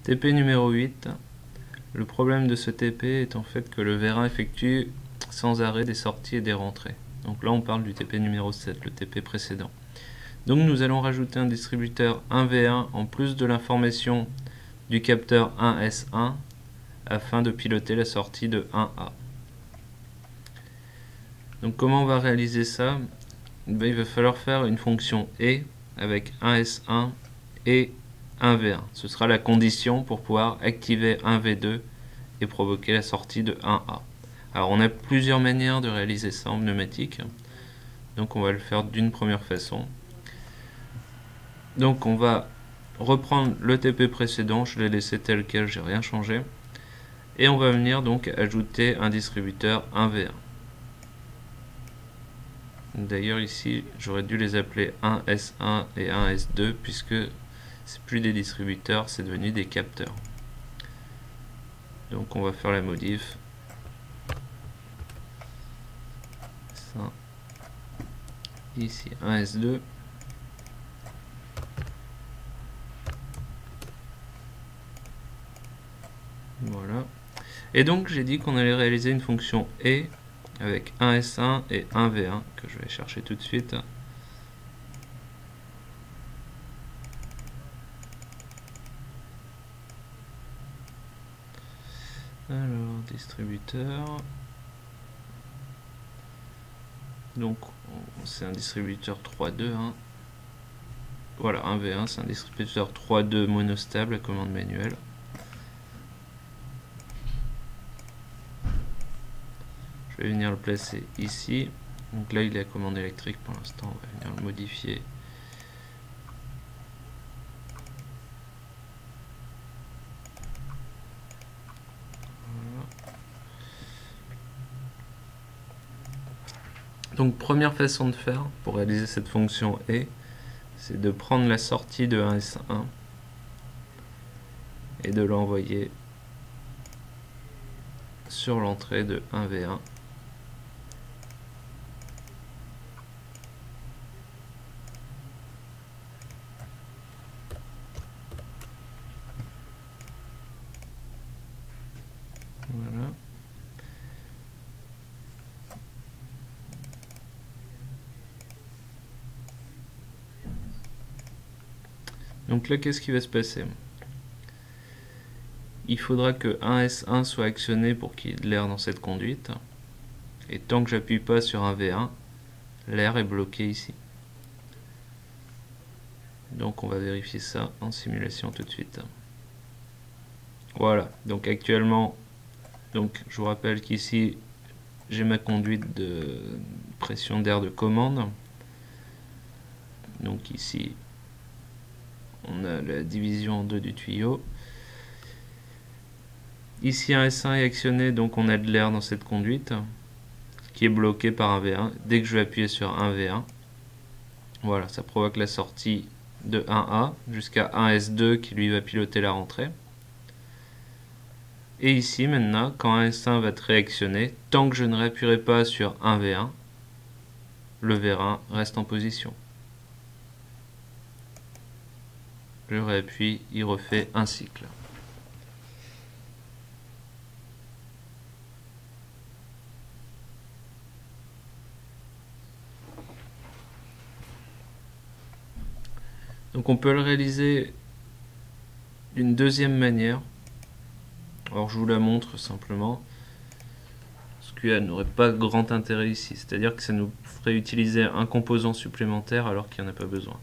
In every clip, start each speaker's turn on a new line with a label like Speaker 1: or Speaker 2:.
Speaker 1: TP numéro 8. Le problème de ce TP est en fait que le vérin effectue sans arrêt des sorties et des rentrées. Donc là on parle du TP numéro 7, le TP précédent. Donc nous allons rajouter un distributeur 1V1 en plus de l'information du capteur 1S1 afin de piloter la sortie de 1A. Donc comment on va réaliser ça? Il va falloir faire une fonction et avec 1S1 et 1V1. Ce sera la condition pour pouvoir activer 1V2 et provoquer la sortie de 1A. Alors on a plusieurs manières de réaliser ça en pneumatique. Donc on va le faire d'une première façon. Donc on va reprendre le TP précédent, je l'ai laissé tel quel, j'ai rien changé. Et on va venir donc ajouter un distributeur 1V1. D'ailleurs ici j'aurais dû les appeler 1S1 et 1S2 puisque c'est plus des distributeurs, c'est devenu des capteurs. Donc on va faire la modif. Ça. Ici 1S2. Voilà. Et donc j'ai dit qu'on allait réaliser une fonction et avec 1S1 et 1V1 que je vais chercher tout de suite. Alors, distributeur. Donc c'est un distributeur 3.2. Hein. Voilà, 1V1, c'est un distributeur 3.2 monostable à commande manuelle. Je vais venir le placer ici. Donc là il est à commande électrique pour l'instant, on va venir le modifier. Voilà. Donc première façon de faire pour réaliser cette fonction et, c'est de prendre la sortie de 1S1 et de l'envoyer sur l'entrée de 1V1. Voilà. Donc là, qu'est-ce qui va se passer? Il faudra que 1S1 soit actionné pour qu'il y ait de l'air dans cette conduite. Et tant que j'appuie pas sur 1V1, l'air est bloqué ici. Donc on va vérifier ça en simulation tout de suite. Voilà, donc actuellement, donc je vous rappelle qu'ici j'ai ma conduite de pression d'air de commande. Donc ici on a la division en deux du tuyau. Ici un S1 est actionné, donc on a de l'air dans cette conduite qui est bloqué par un V1. Dès que je vais appuyer sur un V1, voilà, ça provoque la sortie de 1A jusqu'à 1S2 qui lui va piloter la rentrée. Et ici maintenant, quand un S1 va être réactionné, tant que je ne réappuierai pas sur un V1, le vérin reste en position. Je réappuie, il refait un cycle. Donc on peut le réaliser d'une deuxième manière. Alors je vous la montre simplement. Parce qu'elle n'aurait pas grand intérêt ici. C'est-à-dire que ça nous ferait utiliser un composant supplémentaire alors qu'il n'y en a pas besoin.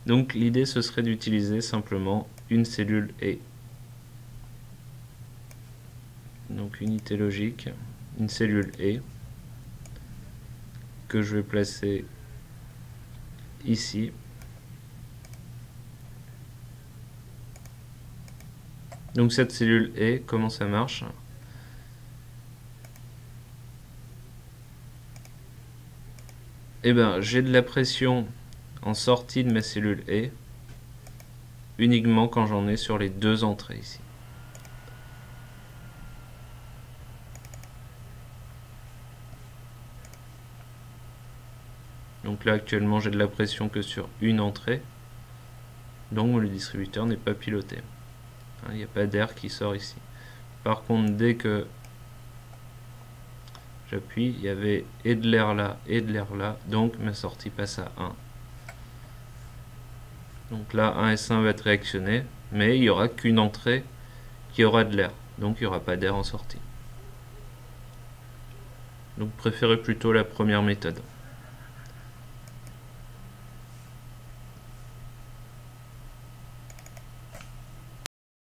Speaker 1: Donc l'idée ce serait d'utiliser simplement une cellule E. Donc unité logique, une cellule E que je vais placer ici. Donc cette cellule E, comment ça marche? Eh bien, j'ai de la pression en sortie de ma cellule E uniquement quand j'en ai sur les deux entrées ici. Donc là actuellement j'ai de la pression que sur une entrée. donc le distributeur n'est pas piloté. Il n'y a pas d'air qui sort ici. Par contre, dès que j'appuie, il y avait et de l'air là et de l'air là, donc ma sortie passe à 1. Donc là, 1 S1 va être réactionné, mais il n'y aura qu'une entrée qui aura de l'air, donc il n'y aura pas d'air en sortie. Donc préférez plutôt la première méthode.